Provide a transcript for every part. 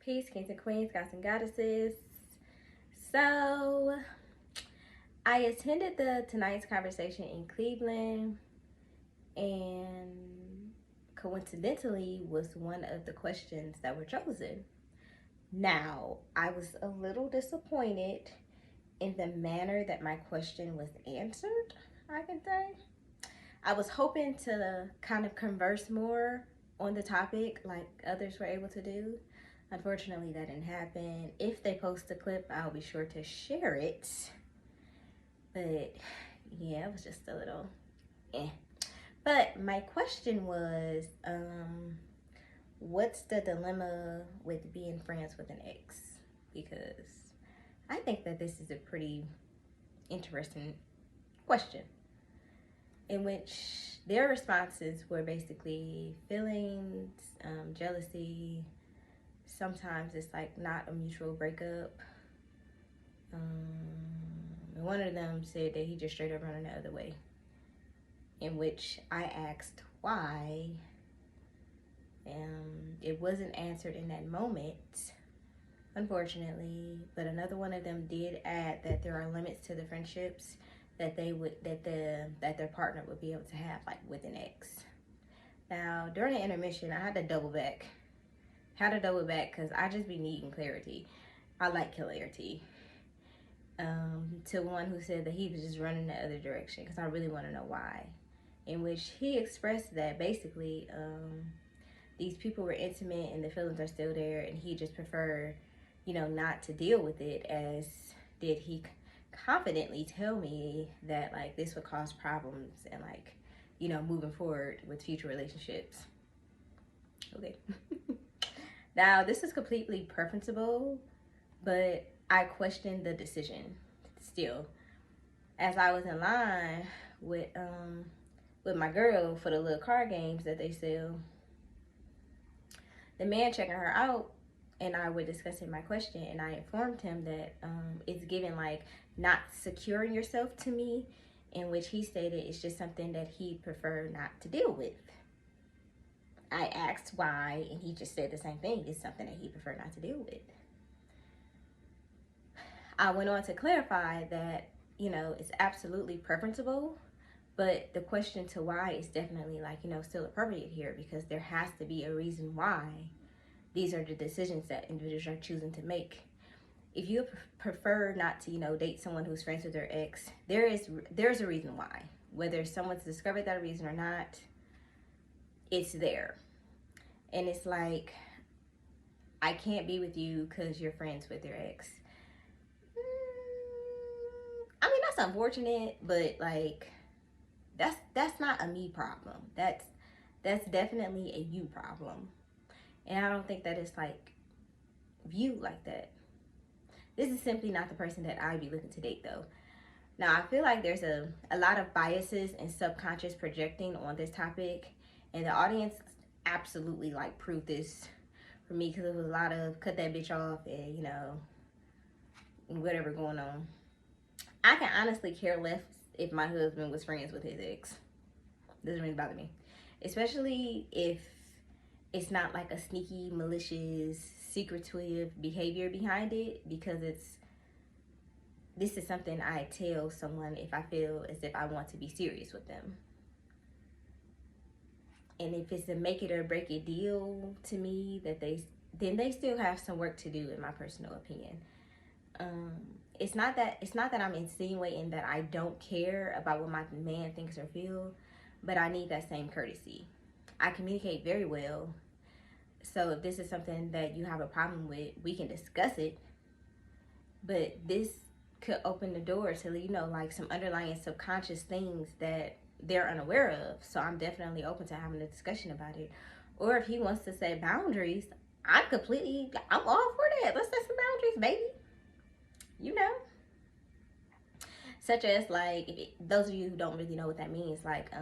Peace, kings and queens, gods and goddesses. So, I attended the tonight's conversation in Cleveland, and coincidentally was one of the questions that were chosen. Now, I was a little disappointed in the manner that my question was answered, I can say. I was hoping to kind of converse more on the topic like others were able to do. Unfortunately, that didn't happen. If they post a clip, I'll be sure to share it. But yeah, it was just a little eh. But my question was, what's the dilemma with being friends with an ex? Because I think that this is a pretty interesting question, in which their responses were basically feelings, jealousy. Sometimes it's like not a mutual breakup. One of them said that he just straight up running the other way, in which I asked why. It wasn't answered in that moment, unfortunately, but another one of them did add that there are limits to the friendships that their partner would be able to have, like with an ex. Now, during the intermission, I had to double back because I just be needing clarity. I like clarity. To one who said that he was just running the other direction, because I really want to know why. In which he expressed that basically these people were intimate and the feelings are still there, and he just preferred, not to deal with it, as did he confidently tell me that like this would cause problems and like, moving forward with future relationships. Okay. Now, this is completely preferenceable, but I questioned the decision still. As I was in line with my girl for the little card games that they sell, the man checking her out and I were discussing my question, and I informed him that it's given like not securing yourself to me, in which he stated it's just something that he'd prefer not to deal with. I asked why, and he just said the same thing. It's something that he preferred not to deal with. I went on to clarify that, it's absolutely preferenceable, but the question to why is definitely like, still appropriate here, because there has to be a reason why these are the decisions that individuals are choosing to make. If you prefer not to, date someone who's friends with their ex, there's a reason why. Whether someone's discovered that reason or not, it's there. And it's like, I can't be with you because you're friends with your ex. I mean, that's unfortunate, but like, that's not a me problem. That's definitely a you problem. And I don't think that it's like viewed like that. This is simply not the person that I'd be looking to date, though. Now, I feel like there's a lot of biases and subconscious projecting on this topic, and the audience absolutely like proved this for me, because there was a lot of cut that bitch off and whatever going on. I can honestly care less if my husband was friends with his ex. Doesn't really bother me, especially if it's not like a sneaky, malicious, secretive behavior behind it, because this is something I tell someone if I feel as if I want to be serious with them. And if it's a make it or break it deal to me, then they still have some work to do, in my personal opinion. It's not that I'm insinuating that I don't care about what my man thinks or feels, but I need that same courtesy. I communicate very well. So if this is something that you have a problem with, we can discuss it. But this could open the door to, like some underlying subconscious things that they're unaware of. So I'm definitely open to having a discussion about it. Or if he wants to set boundaries, I'm all for that. Let's set some boundaries, baby. Such as like, those of you who don't really know what that means, like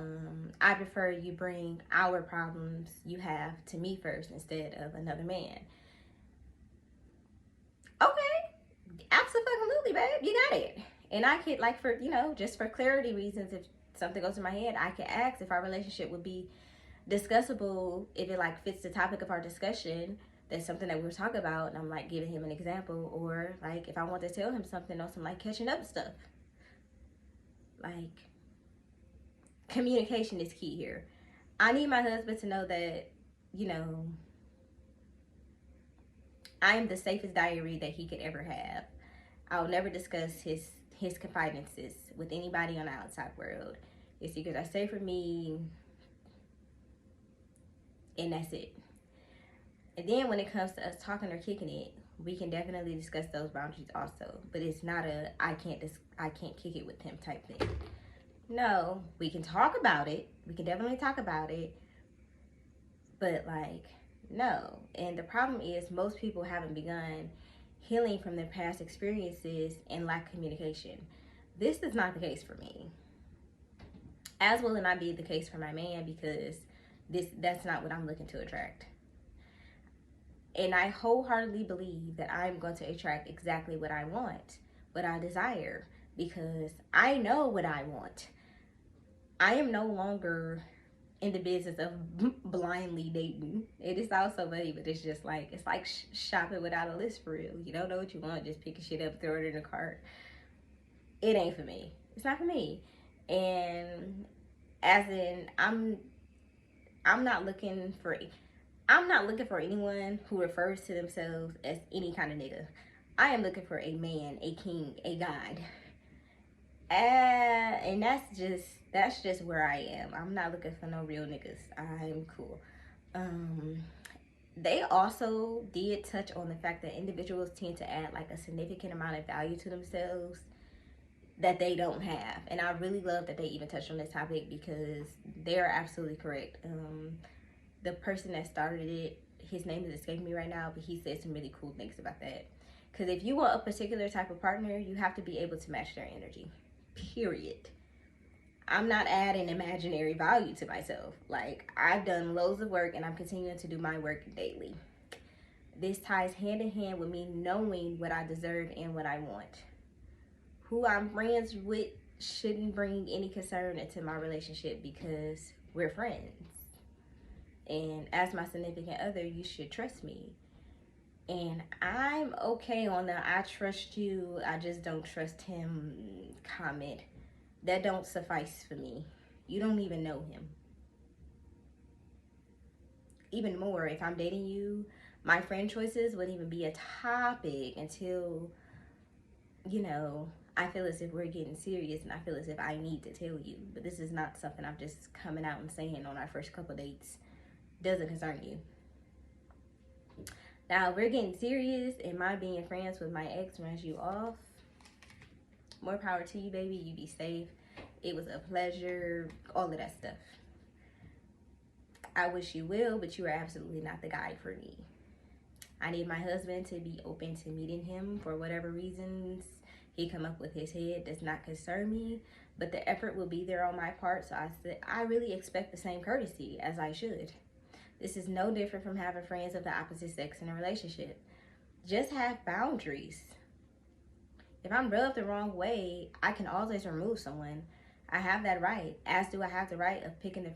I prefer you bring our problems you have to me first instead of another man. Okay, absolutely, babe, you got it. And I could, like, for just for clarity reasons, if something goes in my head, I could ask if our relationship would be discussable, if it like fits the topic of our discussion, that's something that we'll talk about, and I'm like giving him an example. Or like if I want to tell him something on some like catching up stuff, like communication is key here. I need my husband to know that, you know, I am the safest diary that he could ever have. I'll never discuss his confidences with anybody on the outside world. His secrets are safe for me, and that's it. And then when it comes to us talking or kicking it, we can definitely discuss those boundaries also. But it's not a I can't kick it with him type thing. No, we can talk about it. We can definitely talk about it. But like, no. And the problem is most people haven't begun healing from their past experiences and lack communication. This is not the case for me. As will it not be the case for my man, because that's not what I'm looking to attract. And I wholeheartedly believe that I'm going to attract exactly what I want, what I desire, because I know what I want. I am no longer in the business of blindly dating. It is also funny, but it's just like, it's like shopping without a list for real. You don't know what you want, just pick a shit up, throw it in the cart. It ain't for me. It's not for me. And as in, I'm not looking for anyone who refers to themselves as any kind of nigga. I am looking for a man, a king, a god. And that's just where I am. I'm not looking for no real niggas. I'm cool. They also did touch on the fact that individuals tend to add like a significant amount of value to themselves that they don't have. And I really love that they even touched on this topic, because they are absolutely correct. The person that started it, his name is escaping me right now, but he said some really cool things about that. Because if you want a particular type of partner, you have to be able to match their energy. Period. I'm not adding imaginary value to myself. Like, I've done loads of work and I'm continuing to do my work daily. This ties hand in hand with me knowing what I deserve and what I want. Who I'm friends with shouldn't bring any concern into my relationship, because we're friends. And as my significant other, you should trust me. And I'm okay on the I trust you, I just don't trust him comment. That don't suffice for me. You don't even know him. Even more, if I'm dating you, my friend choices wouldn't even be a topic until, you know, I feel as if we're getting serious and I feel as if I need to tell you. But this is not something I'm just coming out and saying on our first couple dates. Doesn't concern you. Now, if we're getting serious and my being friends with my ex runs you off, more power to you, baby. You be safe. It was a pleasure. All of that stuff. I wish you will, but you are absolutely not the guy for me. I need my husband to be open to meeting him for whatever reasons he come up with his head. Does not concern me, but the effort will be there on my part. So I really expect the same courtesy as I should. This is no different from having friends of the opposite sex in a relationship. Just have boundaries. If I'm rubbed the wrong way, I can always remove someone. I have that right, as do I have the right of picking my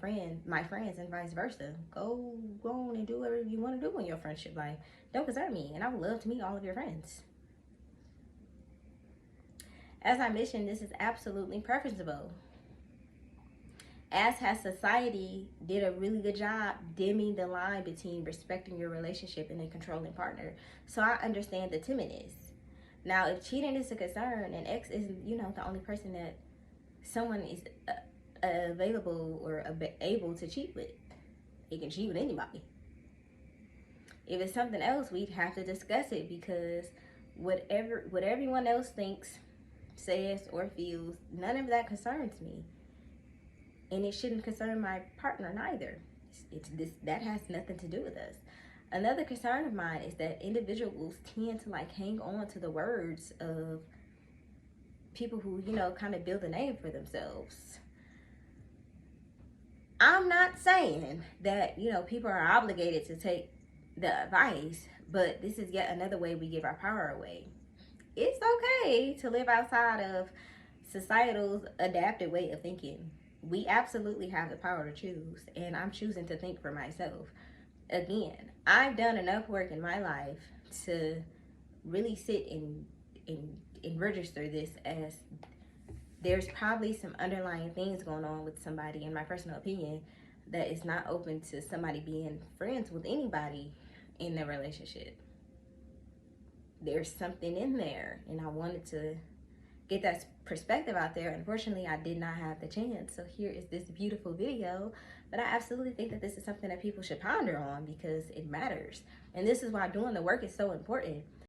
friends, and vice versa. Go on and do whatever you want to do in your friendship life. Don't concern me, and I would love to meet all of your friends. As I mentioned, this is absolutely preferable. As has society did a really good job dimming the line between respecting your relationship and a controlling partner. So I understand the timidness. Now, if cheating is a concern and ex is, the only person that someone is available or able to cheat with, he can cheat with anybody. If it's something else, we'd have to discuss it, because what everyone else thinks, says, or feels, none of that concerns me. And it shouldn't concern my partner neither. That has nothing to do with us. Another concern of mine is that individuals tend to hang on to the words of people who, kind of build a name for themselves. I'm not saying that, people are obligated to take the advice, but this is yet another way we give our power away. It's okay to live outside of societal's adapted way of thinking. We absolutely have the power to choose, and I'm choosing to think for myself. again, I've done enough work in my life to really sit and register this as there's probably some underlying things going on with somebody, in my personal opinion, that is not open to somebody being friends with anybody in their relationship. There's something in there, and I wanted to get that perspective out there. Unfortunately, I did not have the chance, so here is this beautiful video. But I absolutely think that this is something that people should ponder on because it matters, and this is why doing the work is so important.